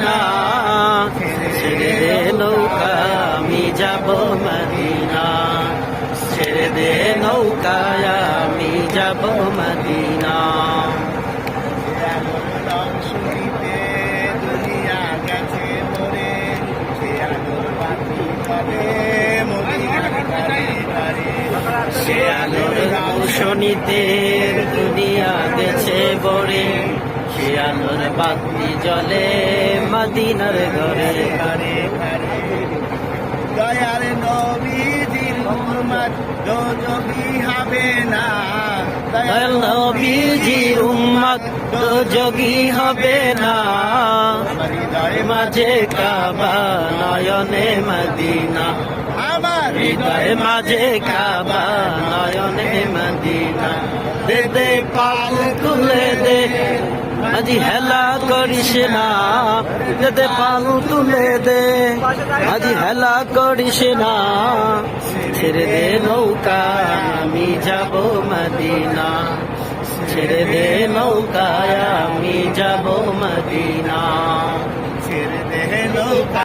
না, ছেড়ে দে নৌকা আমি যাব মদিনা, ছেড়ে দে নৌকায় আমি যাব মদিনা। দুনিয়া গেছে মরে, সে আলোর বাতি জ্বলে মদিনার ঘরে ঘরে। সে আলোর রৌশনীতে দুনিয়া গেছে ভরে, সে আলোর বাতি জ্বলে মদিনার ঘরে ঘরে। দয়ার নবীজির উম্মত দোজখী হবে না, দয়াল নবীজির উম্মত দোজখী হবে না, হৃদয় মাঝে কাবা নয়নে মদিনা, আমার হৃদয় মাঝে কাবা নয়নে মদিনা। দে দে পাল তুলে দে, আজি হেলা করিস না, দে দে পাল তুলে দে, আজি হেলা করিস না, ছেড়ে দে নৌকা আমি যাব মদিনা, ছেড়ে দে নৌকায় আমি যাব মদিনা।